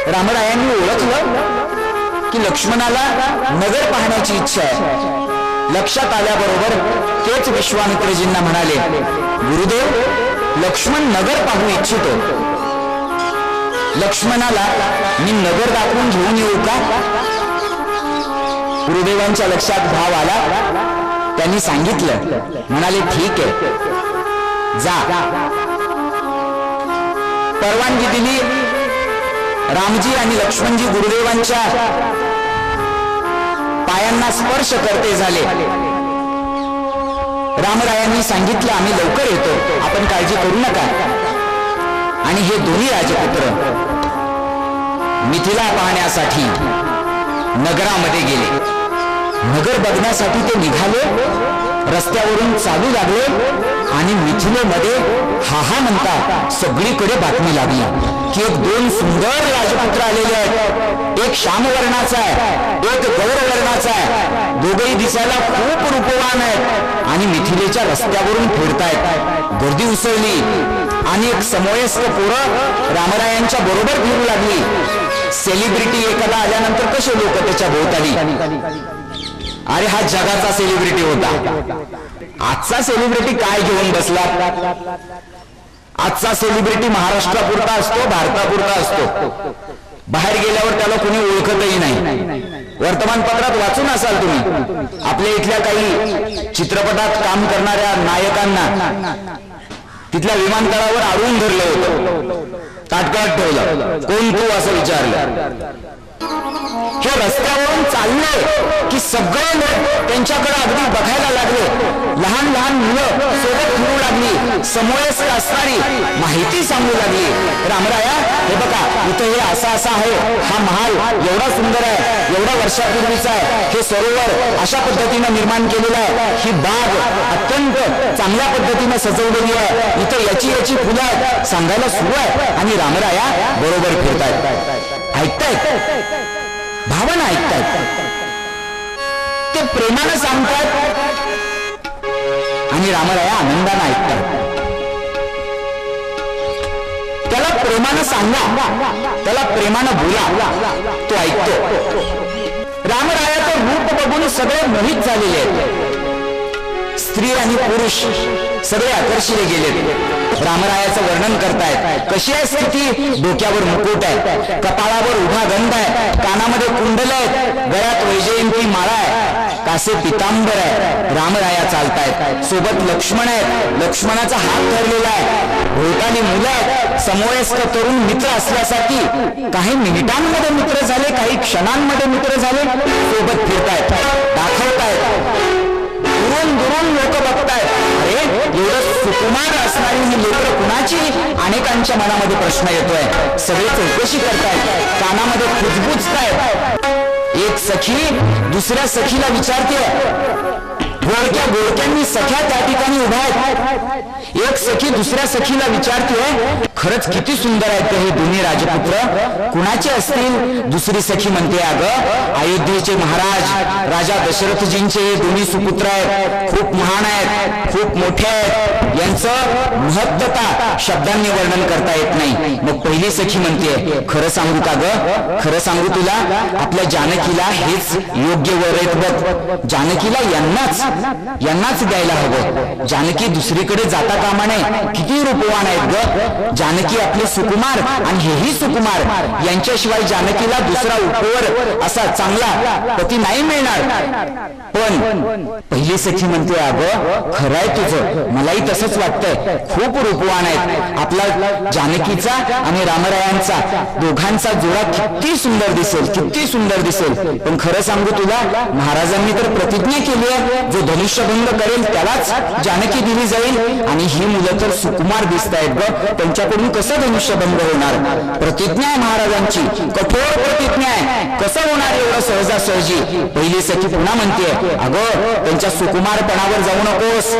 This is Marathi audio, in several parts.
रामरायांनी ओळखलं की लक्ष्मणाला नगर पाहण्याची इच्छा आहे. लक्षात आल्याबरोबर तेच विश्वामित्रजींना म्हणाले, गुरुदेव, लक्ष्मण नगर पाहू इच्छितो. लक्ष्मणाला मी नगर दाखवून घेऊन येऊ का? गुरुदेवांच्या लक्षात भाव आला. त्यांनी सांगितलं. म्हणाले, ठीक आहे, जा. परवानगी दिली. रामजी आणि लक्ष्मणजी गुरुदेवांच्या पायांना स्पर्श करते झाले. रामरायांनी सांगितलं, आम्ही लवकर येतो, आपण काळजी करू नका. आणि हे दोन्ही राजपुत्र मिथिला पाहण्यासाठी नगरामध्ये गेले. नगर बघण्यासाठी ते निघाले. रस्त्यावरून चालू लागले आणि मिथिलेमध्ये हा म्हणता सगळीकडे बातमी लागली की एक दोन सुंदर राजपुत्र आलेले आहेत. एक श्यामवर्णाचा आहे, एक गौरवर्णाचा आहे. दोघेही दिसायला खूप रूपवान आहेत आणि मिथिलेच्या रस्त्यावरून फिरतायत. गर्दी उसळली आणि एक समवयस्क पोरं रामरायांच्या बरोबर फिरू लागली. सेलिब्रिटी एखादा आल्यानंतर कसे लोक त्याच्या भोवताली. अरे हा जगाचा सेलिब्रिटी होता. आजचा सेलिब्रिटी काय घेऊन बसला? आजचा सेलिब्रिटी महाराष्ट्रापुरता असतो, भारतापुरता असतो. बाहेर गेल्यावर त्याला कोणी ओळखतही नाही. वर्तमानपत्रात वाचून असाल तुम्ही, आपल्या इथल्या काही चित्रपटात काम करणाऱ्या नायकांना तिथल्या विमानतळावर अडवून धरलं होतं, ताटकळत ठेवलं. कोण तू असं विचारलं. हे रस्त्यावरून चालले की सगळे लोक त्यांच्याकडे अगदी बघायला लागले. लहान लहान मुलं सोबत फिरू लागली. समवयस्क असणारी माहिती सांगू लागली. रामराया, हे बघा, इथं हे असा आहे, हा महाल एवढा सुंदर आहे, एवढा वर्षापूर्वीचा आहे, हे सरोवर अशा पद्धतीनं निर्माण केलेलं आहे, ही बाग अत्यंत चांगल्या पद्धतीनं सजवलेली आहे, इथं याची फुलं आहेत, सांगायला सुरू आहे. आणि रामराया बरोबर फिरतायत, ऐकतायत, भावना ऐकतायत, ते प्रेमानं सांगतात आणि रामराया आनंदानं ऐकतात. त्याला प्रेमानं सांगा, त्याला प्रेमानं बोला, तो ऐकतो. रामरायाचं रूप बघून सगळे मोहित झालेले आहेत. स्त्री आणि पुरुष सगळे आकर्षिले गेलेत. रामरायाचं वर्णन करतायत. कशी आहे स्थिती? डोक्यावर मुकुट आहे, कपाळावर उभा गंध आहे, कानामध्ये कुंडल आहेत, गळ्यात वैजयंती माळा आहे, कासे पितांबर आहे. रामराया चालतायत. सोबत लक्ष्मण आहेत. लक्ष्मणाचा हात धरलेला आहे. भोवताली मुलं आहेत. समवयस्क तरुण मित्र असल्यासाठी काही मिनिटांमध्ये मित्र झाले, काही क्षणांमध्ये मित्र झाले. सोबत फिरतायत, दाखवतायत. दुरून लोक बघतायत. अरे, एवढं सुकुमार असणारी ही लेकरं कुणाची? अनेकांच्या मनामध्ये प्रश्न येतोय. सगळे चौकशी करतायत, कानामध्ये खुजबुजतायत. एक सखी दुसऱ्या सखीला विचारते. गोडक्यांनी सख्या त्या ठिकाणी उभ्या आहेत. एक सखी दुसऱ्या सखीला विचारते, खरंच किती सुंदर आहेत हे दोन्ही राजपुत्र, कुणाचे असतील? दुसरी सखी म्हणते, अगं, अयोध्येचे महाराज राजा दशरथजींचे हे दोन्ही सुपुत्र आहेत, खूप महान आहेत, खूप मोठे आहेत, यांचं महत्त्वता शब्दांनी वर्णन करता येत नाही. मग पहिली सखी म्हणते, खरं सांगू का ग? खरं सांगू तुला, आपल्या जानकीला हेच योग्य वर आहेत बघ. जानकीला यांनाच द्यायला हवं. जानकी दुसरीकडे जाता कामा नये. किती रूपवान आहेत ग. जानकी आपले सुकुमार आणि हेही सुकुमार. यांच्याशिवाय जानकीला दुसरा उपवर असा चांगला पती नाही मिळणार. पण पहिली सखी म्हणते, अगं, खरं आहे तुझं, मलाही तसंच वाटतंय, खूप रूपवान आहेत. आपला जानकीचा आणि रामरायांचा दोघांचा जोडा किती सुंदर दिसेल, किती सुंदर दिसेल. पण खरं सांगू तुला, महाराजांनी तर प्रतिज्ञा केली आहे, जो धनुष्यभंग करेल त्यालाच जानकी दिली जाईल. आणि ही मुलं तर सुकुमार दिसत आहेत ग, त्यांच्याकडून कसं धनुष्यभंग होणार? प्रतिज्ञा आहे महाराजांची, कठोर प्रतिज्ञा आहे, कसं होणार एवढं सहजासहजी? पहिली सखी पुन्हा म्हणते, अगं, त्यांच्या सुकुमारपणावर जाऊ नकोस,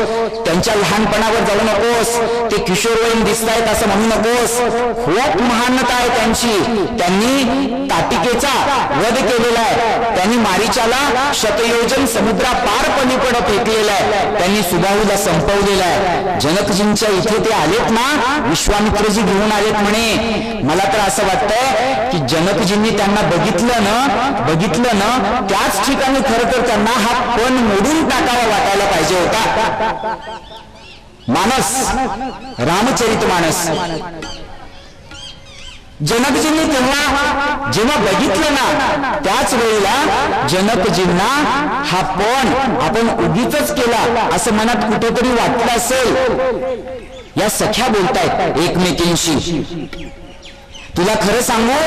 त्यांच्या लहानपणावर जाऊ नकोस, ते किशोरवयीन दिसतायत असं म्हणू नकोस. खूप महानता आहे त्यांची. त्यांनी ताटिकेचा वध केलेला आहे. त्यांनी मारीचाला शतयोजन समुद्रा पार पलीकडे रामाकडे फेकलेला आहे, त्यांनी सुबाहूला संपवलेला आहे. जनकजींच्या इथे ते आलेत ना, विश्वामित्रजी घेऊन आलेत म्हणे. मला तर असं वाटतंय की जनकजींनी त्यांना बघितलं ना त्याच ठिकाणी खरं तर त्यांना हा पण मोडून टाकावा वाटायला पाहिजे होता. मानस, रामचरितमानस जनकजींनी जेव्हा बघितलं ना, त्याच वेळेला जनकजींना हा पण आपण उगीच केला असं मनात कुठेतरी वाटलं असेल. या सख्या बोलतायत एकमेकींशी. तुला खरं सांगू,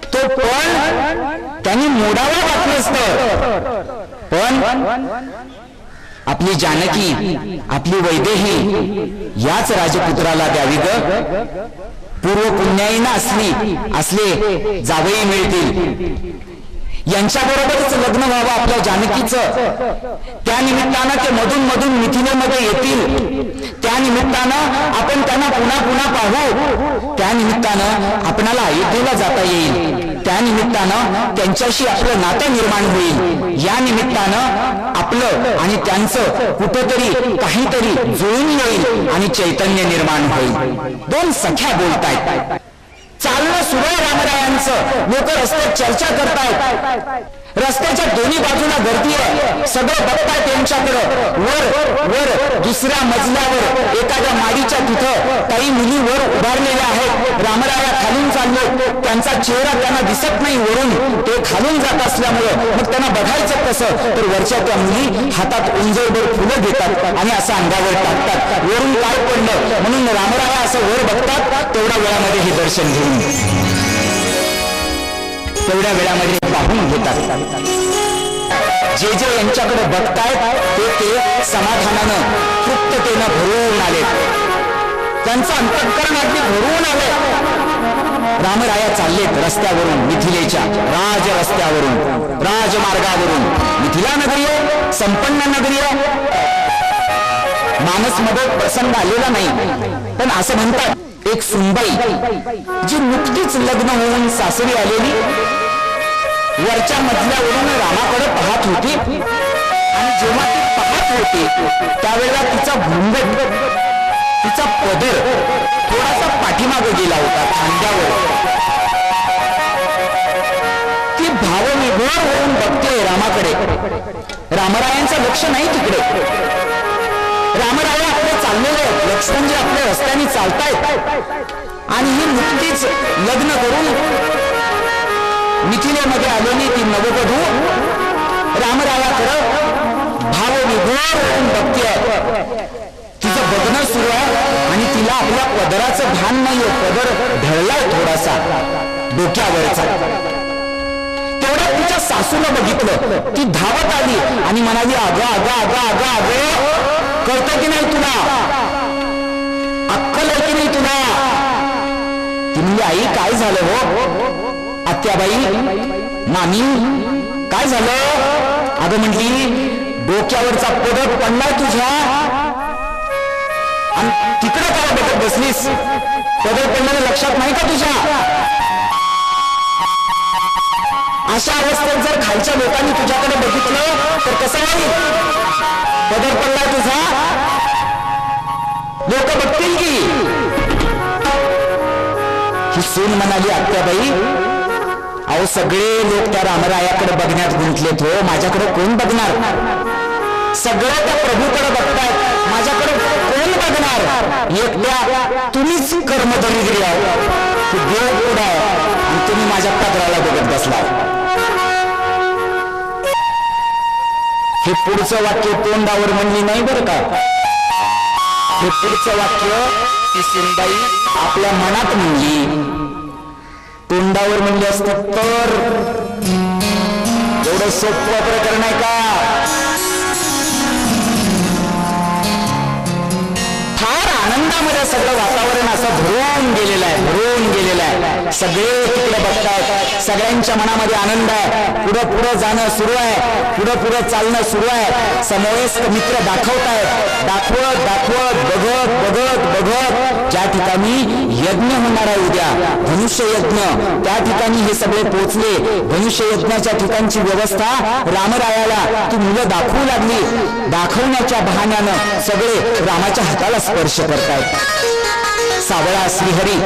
तो पण त्यांनी मोडावा वाटलं असतं, पण आपली जानकी, आपली वैदेही याच राजपुत्राला द्यावी ग. पूर्व पुण्याईना असले जावई मिळतील, यांच्याबरोबरच लग्न व्हावं आपल्या जानकीचं. त्या निमित्तानं ते मधून मिथिलेमध्ये येतील, त्या निमित्तानं आपण त्यांना पुन्हा पाहू, त्या निमित्तानं आपणाला अयोध्येला जाता येईल, त्या निमित्तानं त्यांच्याशी आपलं नातं निर्माण होईल, या निमित्तानं आपलं आणि त्यांचं कुठेतरी काहीतरी जुळून येईल आणि चैतन्य निर्माण होईल. दोन सख्या बोलतायत. चालणं सुरू आहे रामरायांचं. लोक रस्त्यात चर्चा करतायत, रस्त्याच्या दोन्ही बाजूला गर्दी आहे, सगळं बघतायत यांच्याकडं. वर दुसऱ्या मजल्यावर एखाद्या माडीच्या तिथं काही मुली वर उभारलेल्या आहेत. रामराया खालून चालले, त्यांचा चेहरा त्यांना दिसत नाही वरून, ते खालून जात असल्यामुळं मग त्यांना बघायचं कसं, तर वरच्या त्या मुली हातात उंजळभर फुलं घेतात आणि असं अंगावर टाकतात. वरून काय पडलं म्हणून रामराया असं वर बघतात. तेवढ्या वेळामध्ये हे दर्शन घेऊन, तेवढ्या वेळामध्ये पाहून घेतात. जे यांच्याकडे बघतायत ते समाधानानं, तृप्ततेनं भरून आले, त्यांचं अंतःकरण अगदी भरून आले. रामराया चाललेत रस्त्यावरून, मिथिलेच्या राज रस्त्यावरून, राजमार्गावरून. मिथिला नगरी आहे, संपन्न नगरी आहे. मानसमध्ये प्रसंग आलेला नाही, पण असं म्हणतात एक सुनबाई जी नुकतीच लग्न होऊन सासरी आलेली, वरच्या मजल्यावरून रामाकडे पाहत होती, आणि जेव्हा ती पाहत होती त्यावेळेला तिचा घुंगट, तिचा पदर थोडासा पाठीमागे गेला होता खांद्यावर. ती भावविभोर होऊन बघते रामाकडे. रामरायांचं लक्ष नाही तिकडे. रामराय आपले चाललेले आहेत, लक्ष्मणजी आपल्या रस्त्याने चालतायत, आणि ही नुकतीच लग्न करून मिथिलेमध्ये आलेली ती नववधू रामरायाकडे भावविभोर होऊन बघते. तिचं बघणं सुरू आहे आणि तिला आपल्या पदराचं भान नाहीये. पदर ढळलाय थोडासा डोक्यावरचा. तेवढ्या तिच्या सासूला बघितलं, ती धावत आली आणि म्हणाली, अगं कळतं की नाही तुला, अक्कल आहे की नाही तुला. ती म्हणली, आई काय झालं हो. आत्याबाई, मामी काय झालं. अगं म्हटली, डोक्यावरचा पदर पडलाय तुझ्या, आणि तिकडे काय बघत बसलीस. पदर पडल्याने लक्षात नाही का तुझ्या. अशा अवस्थेत जर खालच्या लोकांनी तुझ्याकडे बघितलं तर कसं होईल. पदर पडलाय तुझा, लोक बघतील की. ही सून म्हणाली, आत्याबाई अहो सगळे लोक त्या रामरायाकडे बघण्यात गुंतलेत हो, माझ्याकडे कोण बघणार. सगळं त्या प्रभूकडे बघतायत, माझ्याकडे कोण बघणार. एकट्या तुम्हीच कर्मदरिद्री आहो, देव पुढे आहे आणि तुम्ही माझ्या पदराला बघत बसला. हे पुढचं वाक्य तोंडावर म्हणली नाही बरं का. हे पुढचं वाक्य ती सुनबाई आपल्या मनात म्हणली. तोंडावर म्हणली असत तर एवढं सोपं प्रकरण आहे का. फार आनंदामध्ये सगळं वातावरण असं भरून गेलेलं आहे. सगळे तिकडे बघतायत, सगळ्यांच्या मनामध्ये आनंद आहे. पुढं पुढं जाणं सुरू आहे, पुढं पुढं चालणं सुरू आहे. समवयस्क मित्र दाखवतायत, दाखवत दाखवत बघत बघत बघत ज्या ठिकाणी यज्ञ होणार आहे उद्या धनुष्य यज्ञ, त्या ठिकाणी हे सगळे पोहोचले. धनुष्य यज्ञाच्या ठिकाणची व्यवस्था रामरायाला ती मुलं दाखवू लागली. दाखवण्याच्या बहाण्यानं सगळे रामाच्या हाताला स्पर्श करतायत. सावळा श्रीहरी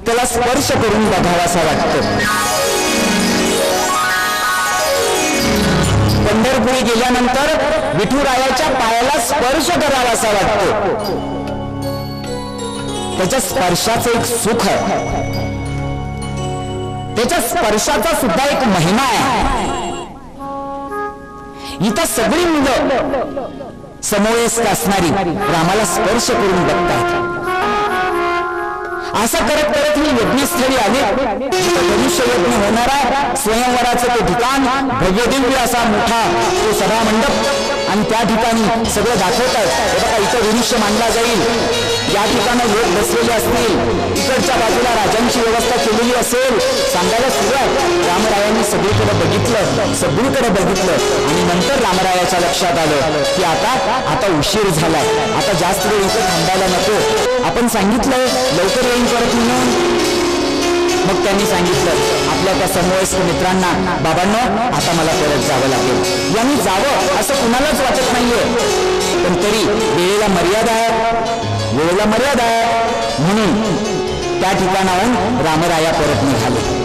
त्याला स्पर्श करून बघावासा वाटतो. पंढरपुरी गेल्यानंतर विठुरायाच्या पायाला स्पर्श करावासा वाटतो. त्याच्या स्पर्शाचं एक सुख आहे, त्याच्या स्पर्शाचा सुद्धा एक महिमा आहे. इथं सगळी मुलं समवयस्क असणारी रामाला स्पर्श करून बघतात. असं करत करत ही यज्ञस्थळी आले. धनुष्य यज्ञ होणारा स्वयंवराचं ते ठिकाण भव्यदिव्य असा मोठा तो सभा मंडप आणि त्या ठिकाणी सगळं दाखवतात. बघा इथं धनुष्य मांडला जाईल, या ठिकाणी लोक बसलेले असतील, इकडच्या बाजूला राजांची व्यवस्था केलेली असेल. सांगायला सुरू आहे. रामरायांनी सगळीकडे बघितलं, सगळीकडे बघितलं आणि नंतर रामरायाच्या लक्षात आलं की आता उशीर झालाय, आता जास्त वेळ इथे थांबायला नको. आपण सांगितलंय लवकर येईन परत म्हणून. मग त्यांनी सांगितलं आपल्या त्या समवयस्क मित्रांना, बाबांनो आता मला परत जावं लागेल. यांनी जावं असं कुणालाच वाटत नाहीये, पण तरी वेळेला मर्यादा आहे, वेळेला मर्यादा आहे म्हणून त्या ठिकाणाहून रामराया परत निघाले.